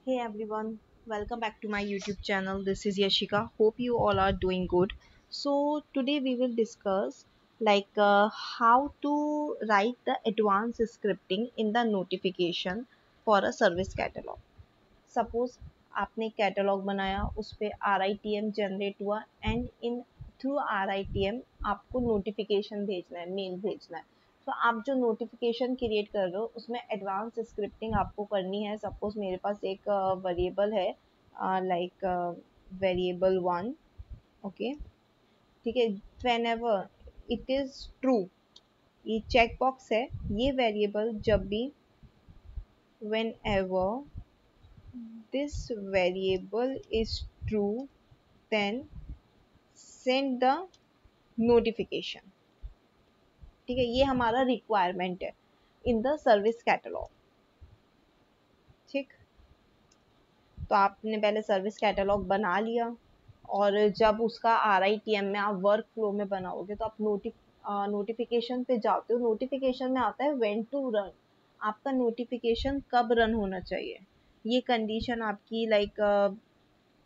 Hey everyone, welcome back to my YouTube channel. This is Yashika. Hope you all are doing good. So today we will discuss how to write the advanced scripting in the notification for a service catalog. Suppose आपने catalogue बनाया, उस पर RITM generate हुआ and in through RITM आपको notification भेजना है, mail भेजना है. तो आप जो नोटिफिकेशन क्रिएट कर रहे हो उसमें एडवांस स्क्रिप्टिंग आपको करनी है. सपोज मेरे पास एक वेरिएबल है लाइक वेरिएबल 1. ओके, ठीक है. When ever it is true, ये चेक बॉक्स है, ये वेरिएबल जब भी when ever this variable is true, then send the notification. ठीक है, ये हमारा रिक्वायरमेंट है इन द सर्विस कैटलॉग. ठीक, तो आपने पहले सर्विस कैटलॉग बना लिया और जब उसका RITM में आप वर्क फ्लो में बनाओगे तो आप नोटिफिकेशन पे जाते हो. नोटिफिकेशन में आता है व्हेन टू रन, आपका नोटिफिकेशन कब रन होना चाहिए, ये कंडीशन आपकी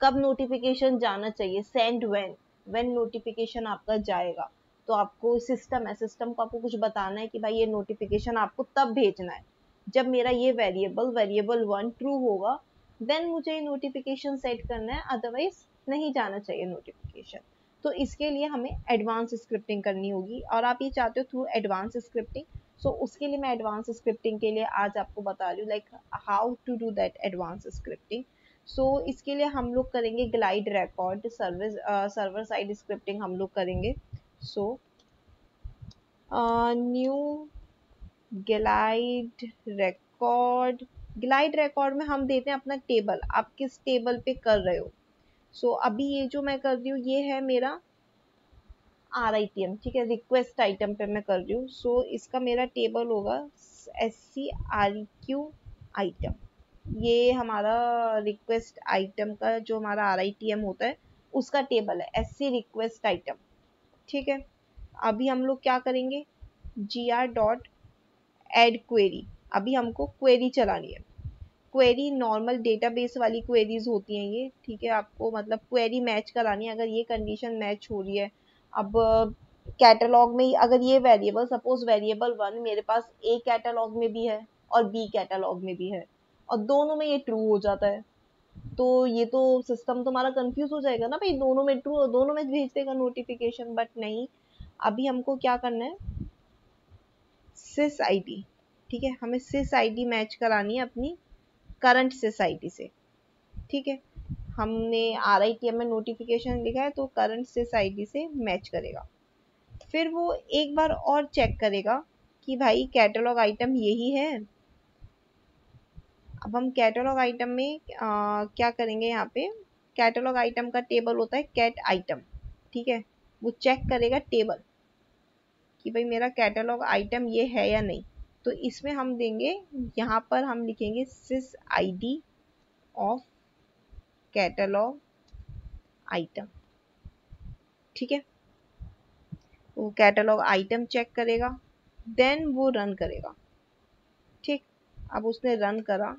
कब नोटिफिकेशन जाना चाहिए. सेंड व्हेन नोटिफिकेशन आपका जाएगा तो आपको सिस्टम है, सिस्टम को आपको कुछ बताना है कि भाई ये नोटिफिकेशन आपको तब भेजना है जब मेरा ये वेरिएबल 1 ट्रू होगा, देन मुझे ये नोटिफिकेशन सेट करना है, अदरवाइज नहीं जाना चाहिए नोटिफिकेशन. तो इसके लिए हमें एडवांस स्क्रिप्टिंग करनी होगी और आप ये चाहते हो थ्रू एडवांस स्क्रिप्टिंग. सो उसके लिए मैं एडवांस स्क्रिप्टिंग के लिए आज आपको बता रही हूँ how to do that advance scripting. So इसके लिए हम लोग करेंगे glide record server side scripting हम लोग करेंगे. सो न्यू ग्लाइड रिकॉर्ड में हम देते हैं अपना टेबल, आप किस टेबल पे कर रहे हो. सो अभी ये जो मैं कर रही हूँ ये है मेरा RITM. ठीक है, रिक्वेस्ट आइटम पे मैं कर रही हूँ. सो इसका मेरा टेबल होगा SCREQ आइटम. ये हमारा रिक्वेस्ट आइटम का जो हमारा RITM होता है उसका टेबल है, SC रिक्वेस्ट आइटम. ठीक है, अभी हम लोग क्या करेंगे, gr डॉट एड क्वेरी. अभी हमको क्वेरी चलानी है. क्वेरी नॉर्मल डेटाबेस वाली क्वेरीज होती हैं ये. ठीक है, आपको मतलब क्वेरी मैच करानी है. अगर ये कंडीशन मैच हो रही है, अब कैटलॉग में अगर ये वेरिएबल सपोज वेरिएबल 1 मेरे पास A कैटलॉग में भी है और B कैटलॉग में भी है और दोनों में ये ट्रू हो जाता है, तो ये तो सिस्टम तुम्हारा कंफ्यूज हो जाएगा ना भाई, दोनों में ट्रू, दोनों में भेज देगा नोटिफिकेशन. बट नहीं, अभी हमको क्या करना है, सिस आईडी. ठीक है, हमें सिस आईडी मैच करानी है अपनी करंट सिस आईडी से. ठीक है, हमने RITM में नोटिफिकेशन लिखा है तो करंट सिस आईडी से मैच करेगा. फिर वो एक बार और चेक करेगा कि भाई कैटलॉग आइटम यही है. अब हम कैटलॉग आइटम में क्या करेंगे, यहाँ पे कैटलॉग आइटम का टेबल होता है कैट आइटम. ठीक है, वो चेक करेगा टेबल कि भाई मेरा कैटलॉग आइटम ये है या नहीं. तो इसमें हम देंगे, यहाँ पर हम लिखेंगे सिस आईडी ऑफ कैटलॉग आइटम. ठीक है, वो कैटलॉग आइटम चेक करेगा, देन वो रन करेगा. ठीक, अब उसने रन करा.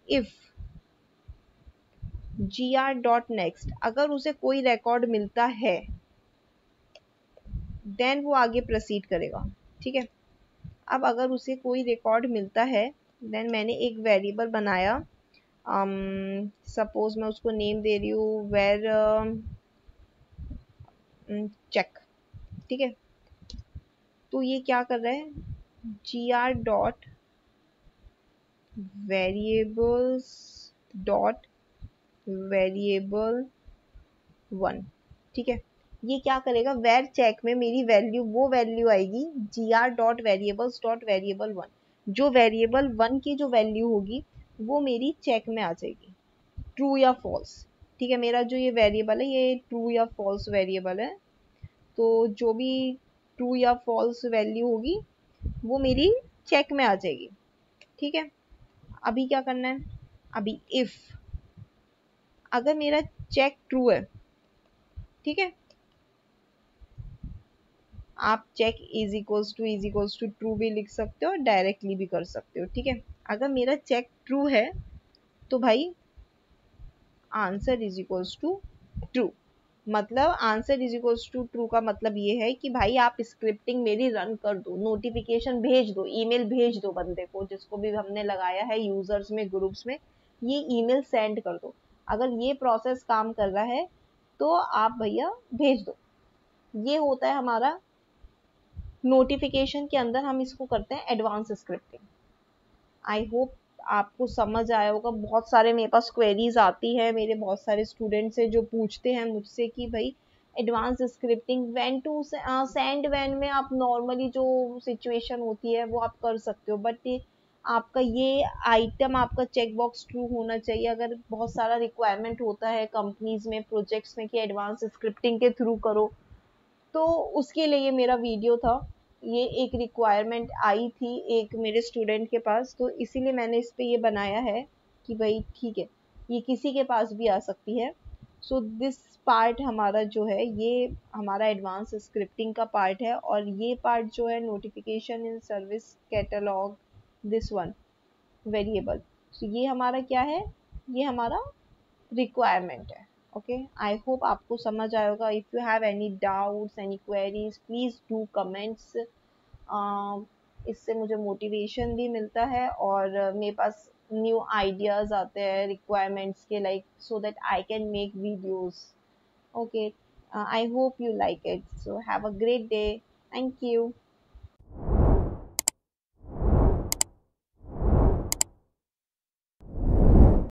इफ gr.next अगर उसे कोई रिकॉर्ड मिलता है देन वो आगे प्रोसीड करेगा. ठीक है, अब अगर उसे कोई रिकॉर्ड मिलता है देन मैंने एक वेरिएबल बनाया, सपोज मैं उसको नेम दे रही हूँ वेर चेक. ठीक है, तो ये क्या कर रहा है, gr dot variables dot variable 1. ठीक है, ये क्या करेगा, वेर चेक में मेरी वैल्यू वो वैल्यू आएगी gr dot variables dot variable 1. जो वेरिएबल 1 की जो वैल्यू होगी वो मेरी चेक में आ जाएगी, ट्रू या फॉल्स. ठीक है, मेरा जो ये वेरिएबल है ये ट्रू या फॉल्स वेरिएबल है, तो जो भी ट्रू या फॉल्स वैल्यू होगी वो मेरी चेक में आ जाएगी. ठीक है, अभी क्या करना है, अभी इफ अगर मेरा चेक ट्रू है, ठीक है, आप check is equals to true भी लिख सकते हो और डायरेक्टली भी कर सकते हो. ठीक है, अगर मेरा चेक ट्रू है तो भाई answer is equals to true. मतलब answer is equals to true का मतलब ये है कि भाई आप स्क्रिप्टिंग मेरी रन कर दो, नोटिफिकेशन भेज दो, ईमेल भेज दो बंदे को जिसको भी हमने लगाया है यूजर्स में, ग्रुप्स में, ये ईमेल सेंड कर दो। अगर ये प्रोसेस काम कर रहा है तो आप भैया भेज दो। ये होता है हमारा नोटिफिकेशन के अंदर, हम इसको करते हैं एडवांस स्क्रिप्टिंग। आई होप आपको समझ आया होगा। बहुत सारे मेरे पास क्वेरीज आती है, मेरे बहुत सारे स्टूडेंट्स हैं जो पूछते हैं मुझसे कि भाई advance scripting when to send, when में आप नॉर्मली जो सिचुएशन होती है वो आप कर सकते हो, बट आपका ये आइटम, आपका चेक बॉक्स ट्रू होना चाहिए। अगर बहुत सारा रिक्वायरमेंट होता है कंपनीज में, प्रोजेक्ट्स में कि एडवांस स्क्रिप्टिंग के थ्रू करो, तो उसके लिए मेरा वीडियो था। ये एक रिक्वायरमेंट आई थी एक मेरे स्टूडेंट के पास, तो इसीलिए मैंने इस पे ये बनाया है कि भाई ठीक है, ये किसी के पास भी आ सकती है। सो दिस पार्ट हमारा जो है ये हमारा एडवांस स्क्रिप्टिंग का पार्ट है, और ये पार्ट जो है notification in service catalogue, this one variable, तो ये हमारा क्या है, ये हमारा रिक्वायरमेंट है। ओके, आई होप आपको समझ आया होगा। If you have any doubts, any queries, please do comments. इससे मुझे मोटिवेशन भी मिलता है, और मेरे पास न्यू आइडियाज आते हैं रिक्वायरमेंट्स के, like so that I can make videos. Okay, I hope you like it, so have a great day. Thank you.